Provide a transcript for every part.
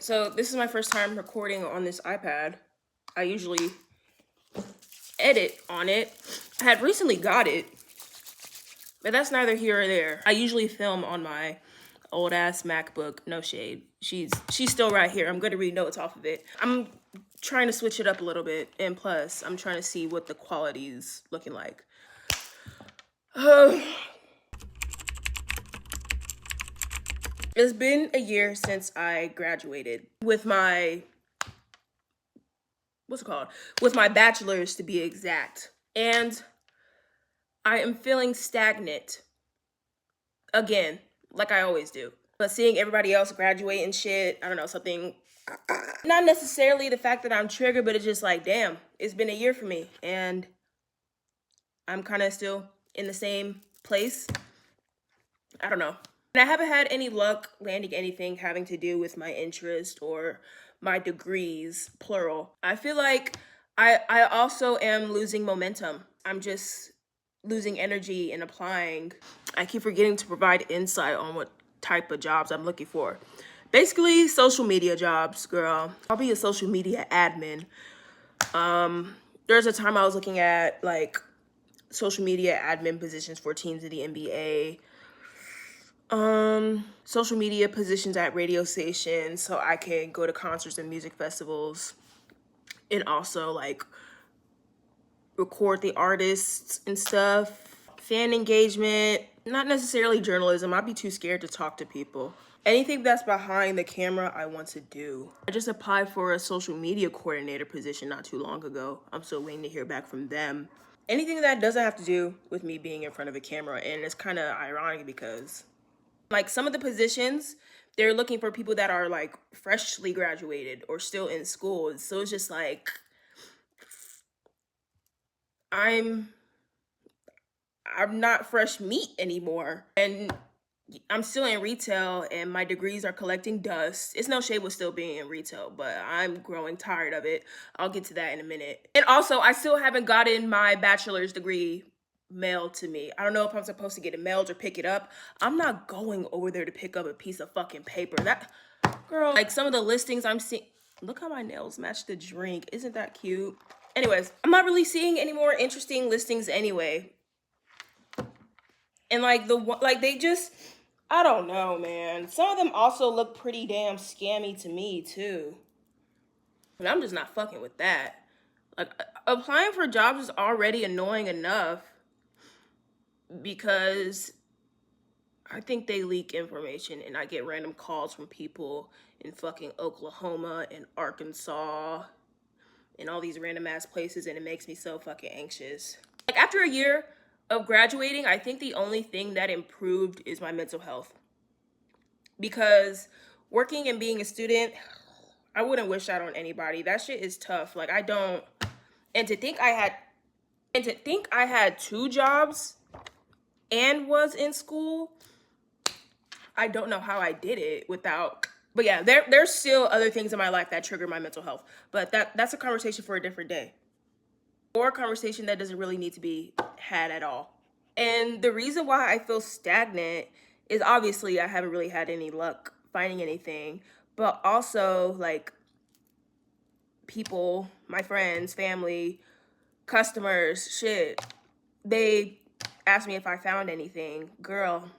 So this is my first time recording on this iPad. I usually edit on it. I had recently got it, but that's neither here or there. I usually film on my old ass MacBook. No shade. She's still right here. I'm gonna read notes off of it. I'm trying to switch it up a little bit, and plus I'm trying to see what the quality is looking like. It's been a year since I graduated with my, with my bachelor's to be exact. And I am feeling stagnant again, like I always do. But seeing everybody else graduate and shit, I don't know, something, not necessarily the fact that I'm triggered, but it's just like, damn, it's been a year for me. And I'm kind of still in the same place. I don't know. And I haven't had any luck landing anything having to do with my interest or my degrees, plural. I feel like I also am losing momentum. I'm just losing energy in applying. I keep forgetting to provide insight on what type of jobs I'm looking for. Basically, social media jobs, girl. I'll be a social media admin. There's a time I was looking at like social media admin positions for teams in the NBA. Social media positions at radio stations so I can go to concerts and music festivals and also like record the artists and stuff. Fan engagement, not necessarily journalism. I'd be too scared to talk to people. Anything that's behind the camera, I want to do. I just applied for a social media coordinator position not too long ago. I'm still waiting to hear back from them. Anything that doesn't have to do with me being in front of a camera, and it's kind of ironic because like some of the positions, they're looking for people that are like freshly graduated or still in school. So it's just like, I'm not fresh meat anymore. And I'm still in retail and my degrees are collecting dust. It's no shade with still being in retail, but I'm growing tired of it. I'll get to that in a minute. And also, I still haven't gotten my bachelor's degree mailed to me. I don't know if I'm supposed to get it mailed or pick it up. I'm not going over there to pick up a piece of fucking paper. That, girl, like some of the listings I'm seeing, look how my nails match the drink. Isn't that cute? Anyways, I'm not really seeing any more interesting listings anyway. And like they just, I don't know, man. Some of them also look pretty damn scammy to me too. And I'm just not fucking with that. Like applying for jobs is already annoying enough because I think they leak information and I get random calls from people in fucking Oklahoma and Arkansas and all these random ass places, and it makes me so fucking anxious. Like after a year of graduating, I think the only thing that improved is my mental health. Because working and being a student, I wouldn't wish that on anybody. That shit is tough. Like I don't, and to think I had 2 jobs and was in school, I don't know how I did it without, but yeah, there's still other things in my life that trigger my mental health, but that's a conversation for a different day, or a conversation that doesn't really need to be had at all. And the reason why I feel stagnant is obviously I haven't really had any luck finding anything, but also like people, my friends, family, customers, shit, they ask me if I found anything. Girl,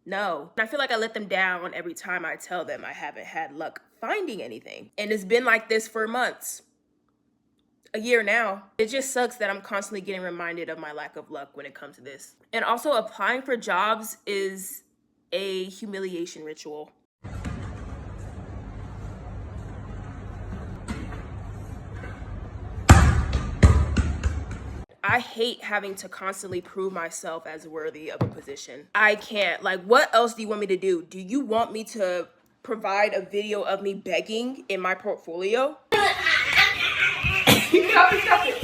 no. And I feel like I let them down every time I tell them I haven't had luck finding anything. And it's been like this for months. A year now. It just sucks that I'm constantly getting reminded of my lack of luck when it comes to this. And also applying for jobs is a humiliation ritual. I hate having to constantly prove myself as worthy of a position. I can't. Like, what else do you want me to do? Do you want me to provide a video of me begging in my portfolio? Stop it.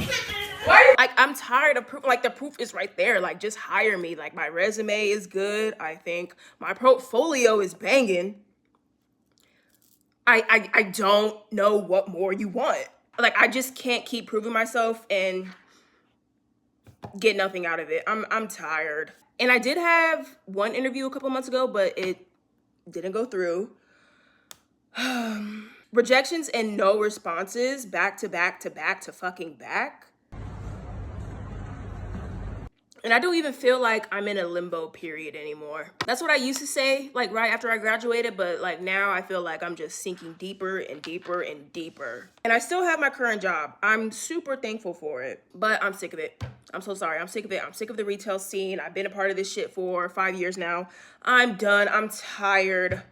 Like, I'm tired of proof. Like, the proof is right there. Like, just hire me. Like, my resume is good, I think. My portfolio is banging. I don't know what more you want. Like, I just can't keep proving myself and get nothing out of it. I'm tired. And I did have one interview a couple months ago, but it didn't go through. Rejections and no responses back to back to back to fucking back. And I don't even feel like I'm in a limbo period anymore. That's what I used to say, like right after I graduated, but like now I feel like I'm just sinking deeper and deeper and deeper. And I still have my current job. I'm super thankful for it, but I'm sick of it. I'm so sorry. I'm sick of it. I'm sick of the retail scene. I've been a part of this shit for 5 years now. I'm done. I'm tired.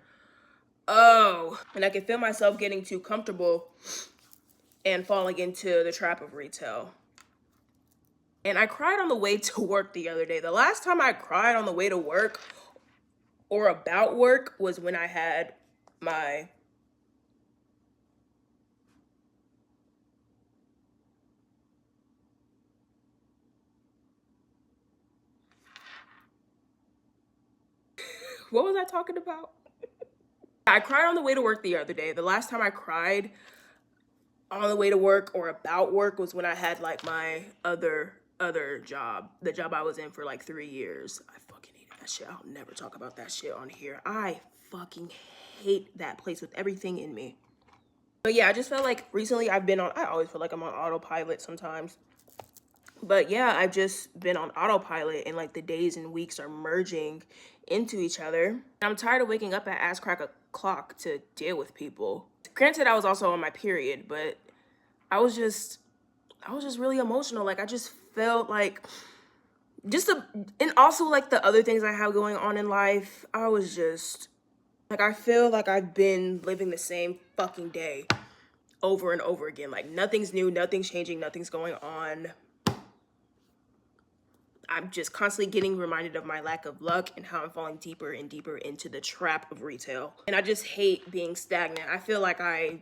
Oh, and I can feel myself getting too comfortable and falling into the trap of retail. And I cried on the way to work the other day. The last time I cried on the way to work or about work was when I had my what was I talking about? I cried on the way to work the other day. The last time I cried on the way to work or about work was when I had like my other job, the job I was in for like 3 years. I fucking hated that shit. I'll never talk about that shit on here. I fucking hate that place with everything in me. But yeah, I just felt like recently I always feel like I'm on autopilot sometimes. But yeah, I've just been on autopilot and like the days and weeks are merging into each other. I'm tired of waking up at ass crack o'clock to deal with people. Granted, I was also on my period, but I was just really emotional. Like I just felt like and also like the other things I have going on in life, I was just like, I feel like I've been living the same fucking day over and over again. Like nothing's new, nothing's changing, nothing's going on. I'm just constantly getting reminded of my lack of luck and how I'm falling deeper and deeper into the trap of retail. And I just hate being stagnant. I feel like I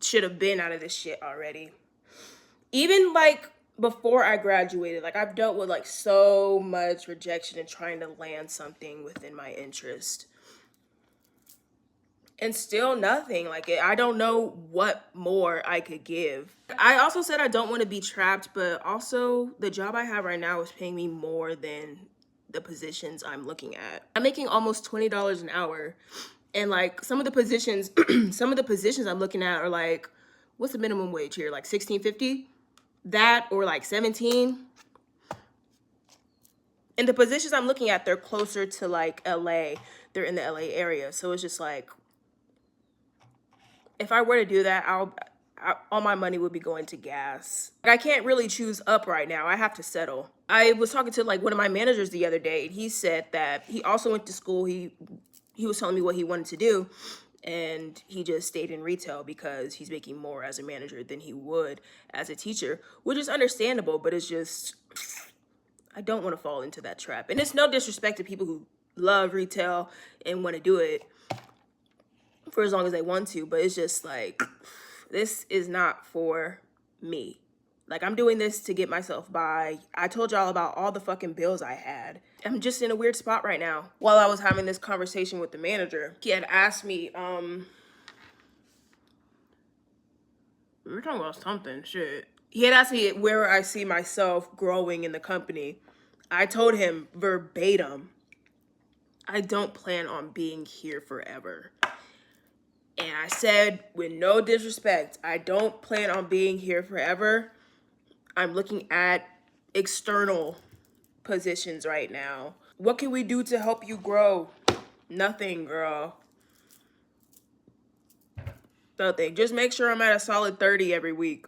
should have been out of this shit already. Even like before I graduated, like I've dealt with like so much rejection and trying to land something within my interest. And still nothing. Like I don't know what more I could give. I also said I don't want to be trapped, but also the job I have right now is paying me more than the positions I'm looking at. I'm making almost $20 an hour. And like some of the positions, I'm looking at are like, what's the minimum wage here? Like $16.50? That or like 17. And the positions I'm looking at, they're closer to like LA. They're in the LA area. So it's just like, if I were to do that, all my money would be going to gas. Like, I can't really choose up right now. I have to settle. I was talking to like one of my managers the other day, and he said that he also went to school. He was telling me what he wanted to do, and he just stayed in retail because he's making more as a manager than he would as a teacher, which is understandable, but it's just, I don't want to fall into that trap. And it's no disrespect to people who love retail and want to do it for as long as they want to, but it's just like, this is not for me. Like, I'm doing this to get myself by. I told y'all about all the fucking bills I had. I'm just in a weird spot right now. While I was having this conversation with the manager, he had asked me, we were talking about something, shit. He had asked me where I see myself growing in the company. I told him verbatim, I don't plan on being here forever. And I said, with no disrespect, I don't plan on being here forever. I'm looking at external positions right now. What can we do to help you grow? Nothing, girl. Nothing. Just make sure I'm at a solid 30 every week.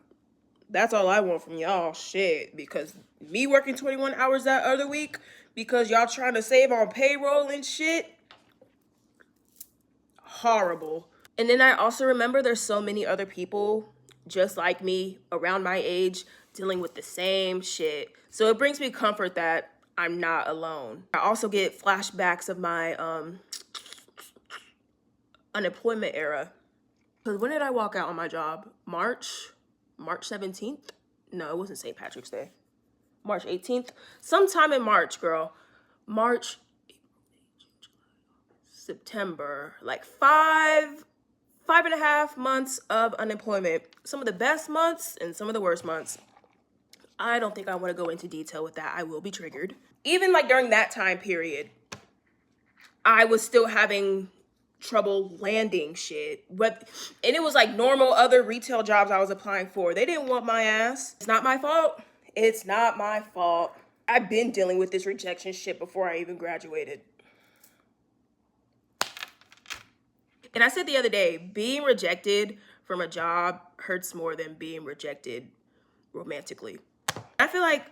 That's all I want from y'all. Shit. Because me working 21 hours that other week, because y'all trying to save on payroll and shit, horrible. And then I also remember there's so many other people just like me around my age dealing with the same shit. So it brings me comfort that I'm not alone. I also get flashbacks of my unemployment era. Because when did I walk out on my job? March 17th? No, it wasn't St. Patrick's Day. March 18th? Sometime in March, girl. March, September. Like 5.5 months of unemployment. Some of the best months and some of the worst months. I don't think I want to go into detail with that. I will be triggered. Even like during that time period, I was still having trouble landing shit. And it was like normal other retail jobs I was applying for. They didn't want my ass. It's not my fault. It's not my fault. I've been dealing with this rejection shit before I even graduated. And I said the other day, being rejected from a job hurts more than being rejected romantically. I feel like,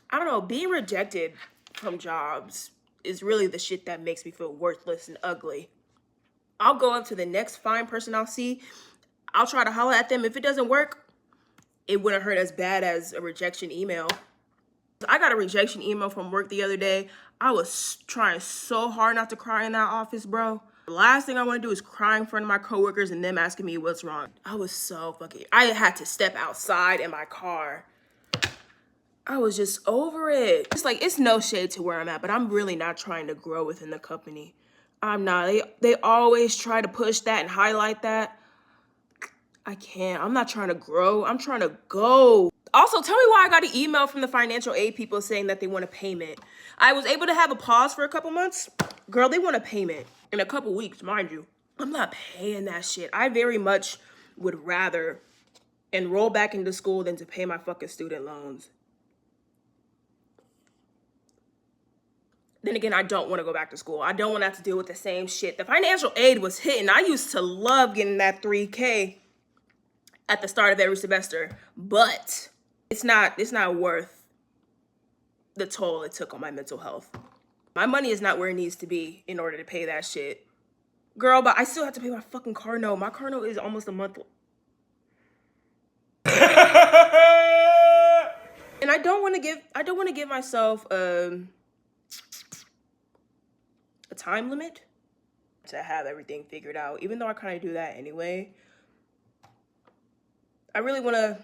I don't know, being rejected from jobs is really the shit that makes me feel worthless and ugly. I'll go up to the next fine person I'll see. I'll try to holler at them. If it doesn't work, it wouldn't hurt as bad as a rejection email. I got a rejection email from work the other day. I was trying so hard not to cry in that office, bro. The last thing I want to do is cry in front of my coworkers and them asking me what's wrong. I was so fucking... I had to step outside in my car. I was just over it. It's like, it's no shade to where I'm at, but I'm really not trying to grow within the company. I'm not. They always try to push that and highlight that. I can't. I'm not trying to grow. I'm trying to go. Also, tell me why I got an email from the financial aid people saying that they want a payment. I was able to have a pause for a couple months. Girl, they want a payment in a couple weeks, mind you. I'm not paying that shit. I very much would rather enroll back into school than to pay my fucking student loans. Then again, I don't want to go back to school. I don't want to have to deal with the same shit. The financial aid was hitting. I used to love getting that $3K at the start of every semester, but it's not worth the toll it took on my mental health. My money is not where it needs to be in order to pay that shit. Girl, but I still have to pay my fucking car note. My car note is almost a month. And I don't want to give myself a time limit to have everything figured out, even though I kind of do that anyway. I really want to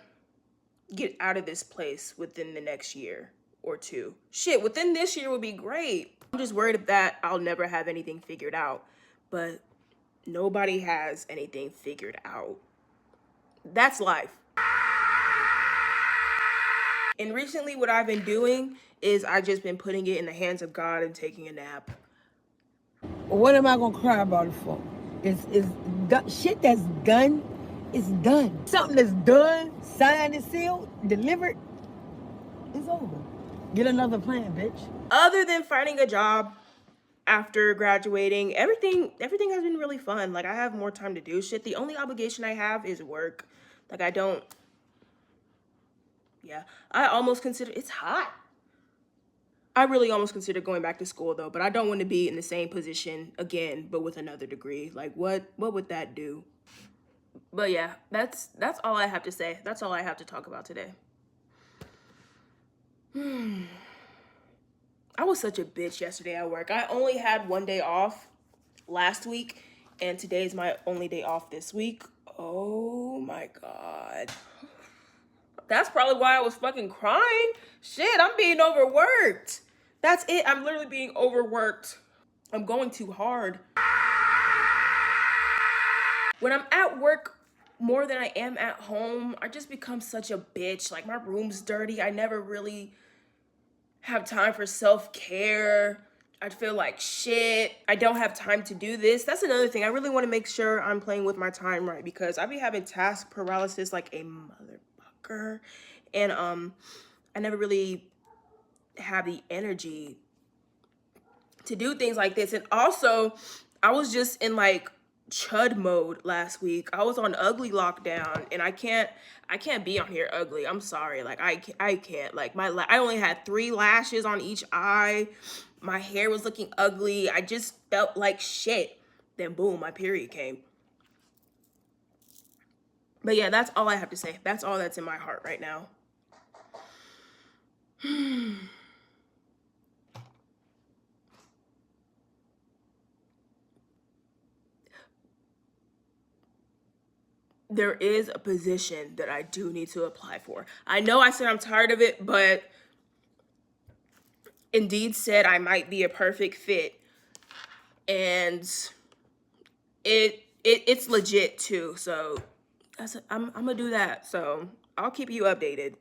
get out of this place within the next year or two. Shit, within this year would be great. I'm just worried that I'll never have anything figured out, but nobody has anything figured out. That's life. And recently what I've been doing is I've just been putting it in the hands of God and taking a nap. What am I gonna cry about it for? It's shit that's done. It's done. Something that's done, signed and sealed, delivered, it's over. Get another plan, bitch. Other than finding a job after graduating, everything has been really fun. Like, I have more time to do shit. The only obligation I have is work. Like, I almost consider, it's hot. I really almost consider going back to school though, but I don't want to be in the same position again, but with another degree. Like, what would that do? But yeah, that's all I have to say. That's all I have to talk about today. I was such a bitch yesterday at work. I only had one day off last week, and today's my only day off this week. Oh my God. That's probably why I was fucking crying. Shit, I'm being overworked. That's it. I'm literally being overworked. I'm going too hard. When I'm at work more than I am at home, I just become such a bitch. Like, my room's dirty. I never really have time for self-care. I feel like shit. I don't have time to do this. That's another thing. I really want to make sure I'm playing with my time right, because I be having task paralysis like a motherfucker. And I never really have the energy to do things like this. And also, I was just in like chud mode last week. I was on ugly lockdown, and I can't be on here ugly. I'm sorry. Like, I can't. Like, I only had 3 lashes on each eye. My hair was looking ugly. I just felt like shit. Then boom, my period came. But yeah, that's all I have to say. That's all that's in my heart right now. There is a position that I do need to apply for. I know I said I'm tired of it, but Indeed said I might be a perfect fit. And it's legit too. So I'm gonna do that. So I'll keep you updated.